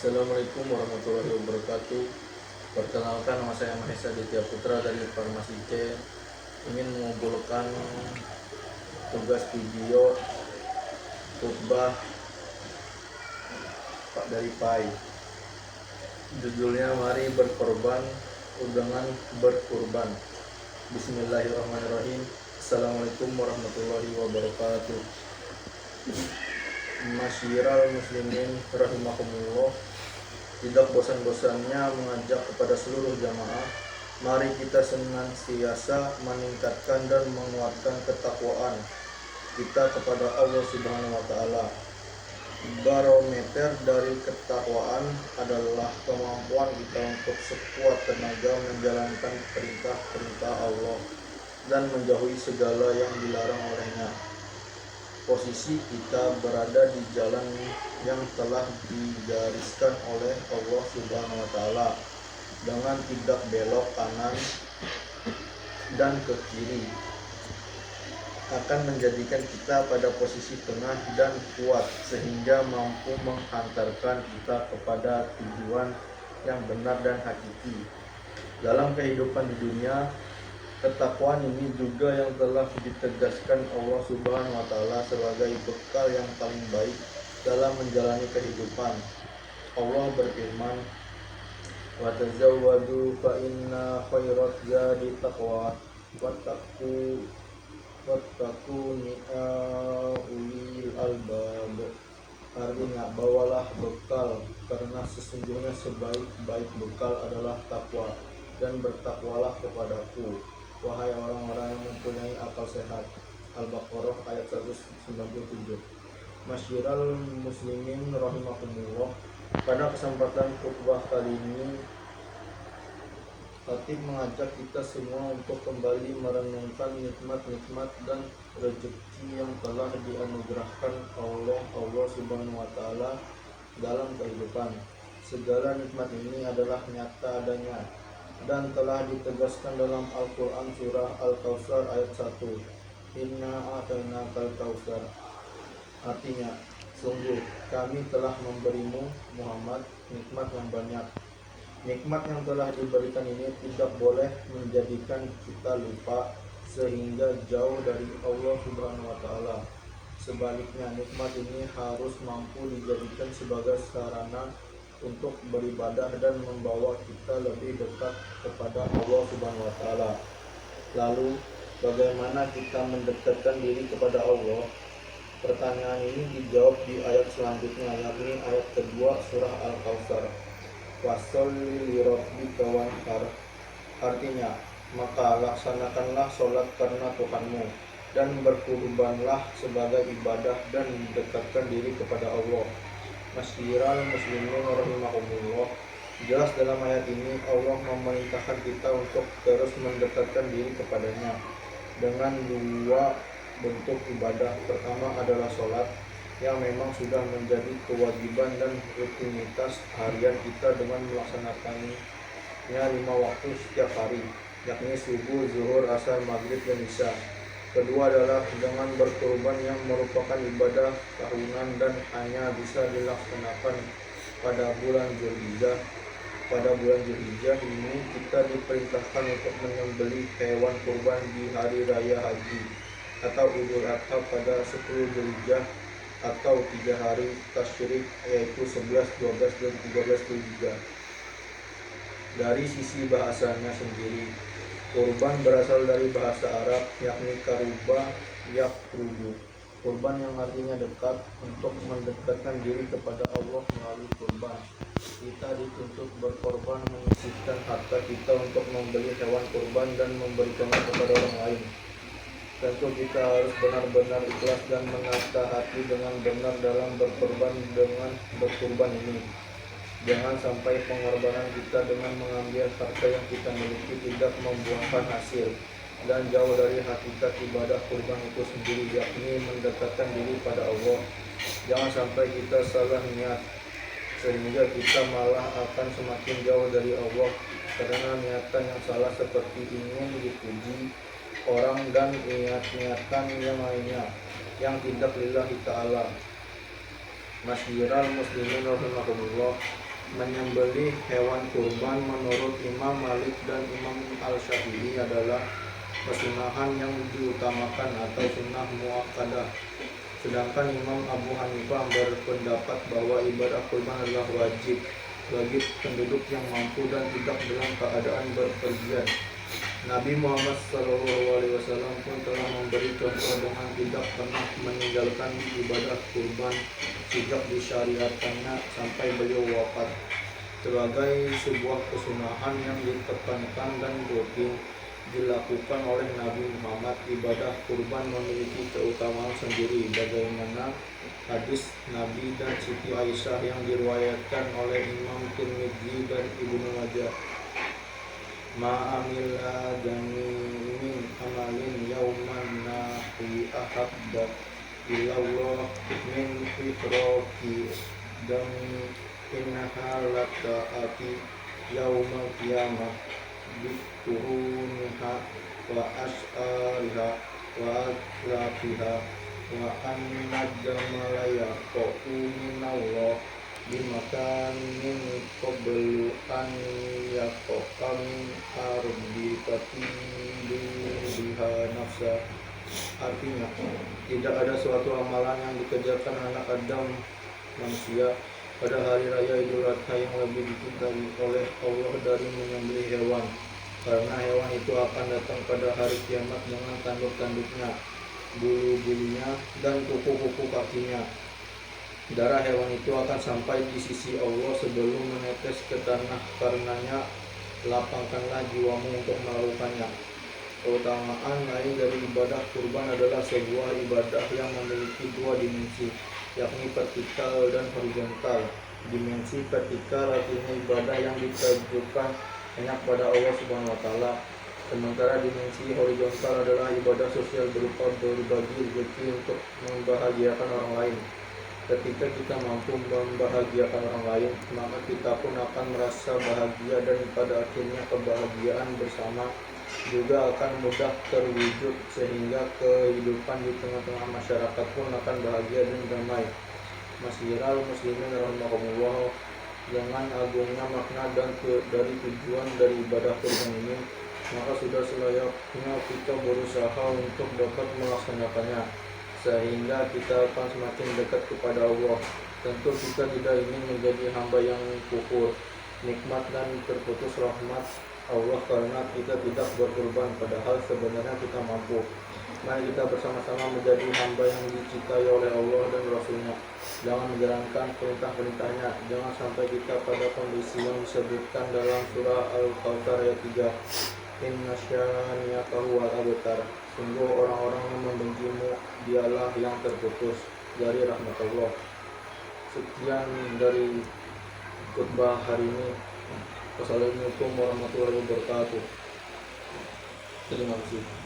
Assalamualaikum warahmatullahi wabarakatuh. Perkenalkan, nama saya Mahesa Ditya Putra dari Farmasi C. Ingin mengumpulkan tugas video khutbah Pak dari PAI. Judulnya Mari Berkorban, Undangan Berkurban. Bismillahirrahmanirrahim. Assalamualaikum warahmatullahi wabarakatuh. Masyiral muslimin rahimakumullah, tidak bosan-bosannya mengajak kepada seluruh jamaah, mari kita senantiasa meningkatkan dan menguatkan ketakwaan kita kepada Allah Subhanahu wa Ta'ala. Barometer dari ketakwaan adalah kemampuan kita untuk sekuat tenaga menjalankan perintah-perintah Allah dan menjauhi segala yang dilarang olehnya. Posisi kita berada di jalan yang telah digariskan oleh Allah Subhanahu wa Ta'ala, dengan tidak belok kanan dan ke kiri, akan menjadikan kita pada posisi tengah dan kuat sehingga mampu menghantarkan kita kepada tujuan yang benar dan hakiki. Dalam kehidupan di dunia, ketakwaan ini juga yang telah ditegaskan Allah Subhanahu wa Ta'ala sebagai bekal yang paling baik dalam menjalani kehidupan. Allah berfirman, "Wa tazawwadu fa inna khairaz zadi taqwa wattaquni ulil albab." Artinya, bawalah bekal karena sesungguhnya sebaik-baik bekal adalah takwa, dan bertakwalah kepadaku, wahai orang-orang yang mempunyai akal sehat. Al-Baqarah ayat 197. Masyiral muslimin rahimakumullah, pada kesempatan khutbah kali ini Khatib mengajak kita semua untuk kembali merenungkan nikmat-nikmat dan rezeki yang telah dianugerahkan oleh Allah Subhanahu wa Ta'ala dalam kehidupan. Segala nikmat ini adalah nyata adanya dan telah ditegaskan dalam Al-Quran surah Al-Kautsar ayat 1. Inna a'tainakal kautsar. Artinya, sungguh kami telah memberimu Muhammad nikmat yang banyak. Nikmat yang telah diberikan ini tidak boleh menjadikan kita lupa sehingga jauh dari Allah Subhanahu wa Ta'ala. Sebaliknya, nikmat ini harus mampu dijadikan sebagai sarana untuk beribadah dan membawa kita lebih dekat kepada Allah Subhanahu wa Ta'ala. Lalu, bagaimana kita mendekatkan diri kepada Allah? Pertanyaan ini dijawab di ayat selanjutnya, yakni ayat kedua surah Al-Kautsar. Washolli lirabbika wanhar. Artinya, maka laksanakanlah sholat karena Tuhanmu, dan berkurbanlah sebagai ibadah dan mendekatkan diri kepada Allah. Masyiral muslimin rahimahumullah, jelas dalam ayat ini Allah memerintahkan kita untuk terus mendekatkan diri kepadanya dengan dua bentuk ibadah. Pertama adalah sholat, yang memang sudah menjadi kewajiban dan rutinitas harian kita dengan melaksanakannya 5 waktu setiap hari, yakni subuh, zuhur, asar, maghrib, dan isya. Kedua adalah dengan berkurban, yang merupakan ibadah tahunan dan hanya bisa dilaksanakan pada bulan Zulhijjah. Pada bulan Zulhijjah ini kita diperintahkan untuk menyembelih hewan kurban di hari raya haji atau Idul Adha pada 10 Zulhijjah atau 3 hari tasyrik, yaitu 11, 12, dan 13 Zulhijjah. Dari sisi bahasanya sendiri, kurban berasal dari bahasa Arab, yakni karuba yakrubu, kurban yang artinya dekat. Untuk mendekatkan diri kepada Allah melalui kurban, kita dituntut berkorban, menyisihkan harta kita untuk membeli hewan kurban dan memberikannya kepada orang lain. Tentu kita harus benar-benar ikhlas dan menata hati dengan benar dalam berkorban ini. Jangan sampai pengorbanan kita dengan mengambil harta yang kita miliki tidak membuahkan hasil dan jauh dari hakikat ibadah kurban itu sendiri, yakni mendekatkan diri pada Allah. Jangan sampai kita salah niat sehingga kita malah akan semakin jauh dari Allah karena niatan yang salah, seperti ingin dipuji orang dan niat-niatan yang lainnya yang tidak lillahi ta'ala. Masyiral muslimin rahimahumullah, Menyembelih hewan kurban menurut Imam Malik dan Imam Al-Syafi'i adalah kesunahan yang diutamakan atau sunnah muakkadah. Sedangkan Imam Abu Hanifah berpendapat bahwa ibadah kurban adalah wajib bagi penduduk yang mampu dan tidak dalam keadaan berpergian. Nabi Muhammad SAW pun telah memberi contoh dengan tidak pernah meninggalkan ibadah kurban sejak disyariatkannya sampai beliau wafat. Sebagai sebuah kesunahan yang ditekankan dan rutin dilakukan oleh Nabi Muhammad, ibadah kurban memiliki keutamaan sendiri, bagaimana hadis Nabi dan Siti Aisyah yang diriwayatkan oleh Imam Tirmidzi dan Ibnu Majah. Ma'amila jami'in amalin yauman nahi ahabda ilallah min fitroki dami innaha lata'ati yaumal qiyamah bituhuniha wa as'ariha wa atrafiha wa annajmalaya qa'u minallah bimakanin qablu an yaqam ardi katidu biha nafsa. Artinya, tidak ada suatu amalan yang dikerjakan anak Adam manusia pada hari raya Idul Adha yang lebih dicintai oleh Allah dari menyembelih hewan, karena hewan itu akan datang pada hari kiamat dengan tanduk-tanduknya, bulu-bulunya, dan kuku-kuku kakinya. Darah hewan itu akan sampai di sisi Allah sebelum menetes ke tanah, karenanya lapangkanlah jiwamu untuk melakukannya. Keutamaan lain dari ibadah kurban adalah sebuah ibadah yang memiliki dua dimensi, yakni vertikal dan horizontal. Dimensi vertikal artinya ibadah yang ditujukan hanya kepada Allah Subhanahu wa Ta'ala. Sementara dimensi horizontal adalah ibadah sosial berupa berbagi rezeki untuk membahagiakan orang lain. Ketika kita mampu membahagiakan orang lain, maka kita pun akan merasa bahagia, dan pada akhirnya kebahagiaan bersama juga akan mudah terwujud, sehingga kehidupan di tengah-tengah masyarakat pun akan bahagia dan damai. Masyiral muslimin rahimakumullah, dengan agungnya makna dan dari tujuan dari ibadah kurban ini, maka sudah selayaknya kita berusaha untuk dapat melaksanakannya, sehingga kita akan semakin dekat kepada Allah. Tentu kita tidak ingin menjadi hamba yang kufur nikmat dan terputus rahmat Allah karena kita tidak berkurban, padahal sebenarnya kita mampu. Mari kita bersama-sama menjadi hamba yang dicintai oleh Allah dan Rasulnya. Jangan menjalankan perintah-perintahnya. Jangan sampai kita pada kondisi yang disebutkan dalam surah Al-Kautsar ayat 3. Inna syani'aka huwal abtar. Sungguh orang-orang yang membencimu dialah yang terputus dari rahmat Allah. Sekian dari khutbah hari ini. Wassalamualaikum warahmatullahi wabarakatuh. Terima kasih.